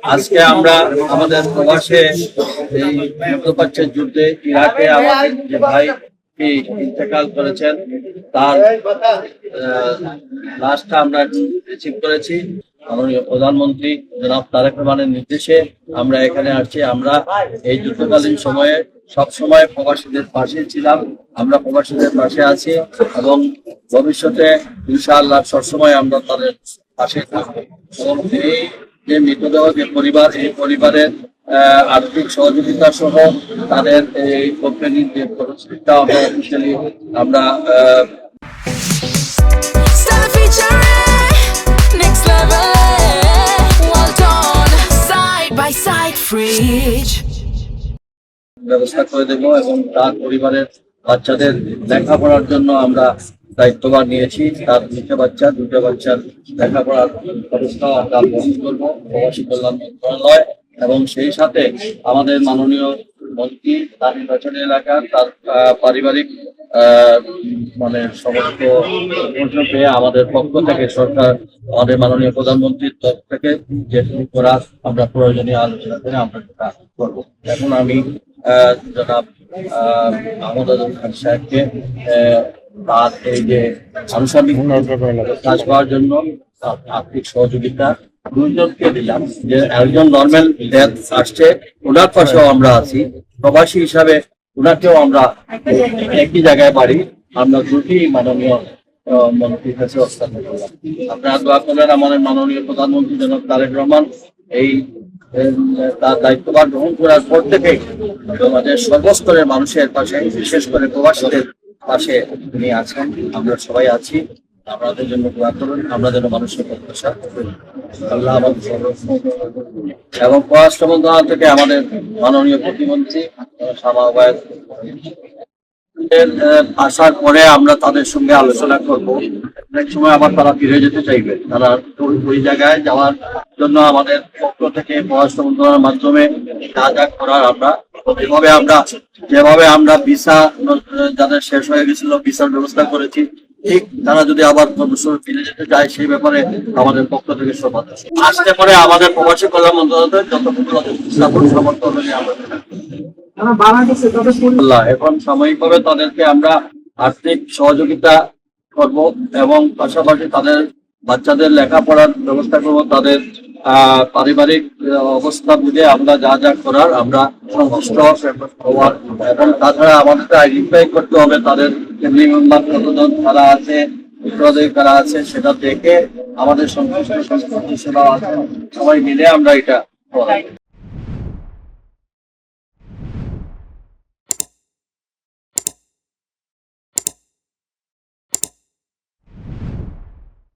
আজকে আমরা আমাদের প্রবাসে এই মধ্যপ্রাচ্যের যুদ্ধে ইরাকে আমাদের যে ভাই ইন্তেকাল করেছেন তার লাশটা আমরা রিসিভ করেছি। মাননীয় প্রধানমন্ত্রী জনাব তারেক রহমানের নির্দেশে আমরা এখানে আসছি। আমরা এই যুদ্ধকালীন সময়ে সব সময় প্রবাসীদের পাশে ছিলাম, আমরা প্রবাসীদের পাশে আছি এবং ভবিষ্যতে ইনশাআল্লাহ সবসময় আমরা তাদের পাশে থাকবো। এবং এই যে মৃতদেহ যে পরিবার, এই পরিবারের আর্থিক সহযোগিতা সহ তাদের এই কোম্পানির যে পরিস্থিতিটা আমরা ব্যবস্থা করে দেব এবং তার পরিবারের বাচ্চাদের লেখাপড়ার জন্য আমরা দায়িত্বভার নিয়েছি। তার দুটো বাচ্চার লেখাপড়ার ব্যবস্থা আমরা গ্রহণ করবো প্রবাসী কল্যাণ মন্ত্রণালয় এবং সেই সাথে আমাদের মাননীয় মন্ত্রী তার নির্বাচনী এলাকার তার পারিবারিক মানে সমস্ত পেয়ে আমাদের পক্ষ থেকে সরকার আমাদের মাননীয় প্রধানমন্ত্রীর তরফ থেকে যেটুকু করার আমরা প্রয়োজনীয় আলোচনা করে আমরা সেটা করবো। এখন আমি জনাব আহমদ আজম খান সাহেবকে তার এই যে আনুষঙ্গিক কাজ করার জন্য আর্থিক সহযোগিতা দুইজনকে দিলাম। যে একজন নর্মাল ডেথ আসছে, ওনার পাশেও আমরা আছি, প্রবাসী হিসাবে ওনাকেও আমরা একই জায়গায় বাড়ি আমরা দুটি মাননীয় মন্ত্রীর কাছে হস্তান্তর করলাম। আপনারা দোয়া করলেন আমাদের মাননীয় প্রধানমন্ত্রী জনাব তারেক রহমান এই তার দায়িত্বভার গ্রহণ করার পর থেকে আমাদের সর্বস্তরের মানুষের পাশে, বিশেষ করে প্রবাসীদের পাশে তিনি আছেন, আমরা সবাই আছি। আমাদের জন্য দোয়া করুন, আমরা যেন মানুষের প্রত্যাশা আল্লাহ এবং পররাষ্ট্র মন্ত্রণালয় থেকে আমাদের মাননীয় প্রতিমন্ত্রী আসার পরে আমরা তাদের সঙ্গে আলোচনা করব। অনেক সময় আবার তারা ফিরে যেতে চাইবে, তারা ওই জায়গায় যাওয়ার জন্য আমাদের পক্ষ থেকে পররাষ্ট্র মন্ত্রণালয়ের মাধ্যমে যা যা করার আমরা যেভাবে আমরা ভিসা যাদের শেষ হয়ে গেছিল ভিসার ব্যবস্থা করেছি, ঠিক তারা যদি আবার ফিরে যেতে চায় সেই ব্যাপারে আমাদের পক্ষ থেকে সমাজ আসতে পারে। আমাদের প্রবাসী কল্যাণ মন্ত্রণালয় যতটুকু সমর্থন আমরা এখন সাময়িকভাবে তাদেরকে আমরা আর্থিক সহযোগিতা করব এবং পাশাপাশি তাদের বাচ্চাদের লেখাপড়ার ব্যবস্থা করব। তাদের পারিবারিক অবস্থা বুঝে আমরা যা যা করার আমরা সন্তুষ্ট হওয়ার এবং তাছাড়া আমাদেরকে আইডেন্টিফাই করতে হবে তাদের ফ্যামিলি মেম্বার কতজন কারা আছে, উত্তরাধিকারী কারা আছে, সেটা দেখে আমাদের সংশ্লিষ্ট সেবা আছে, সবাই মিলে আমরা এটা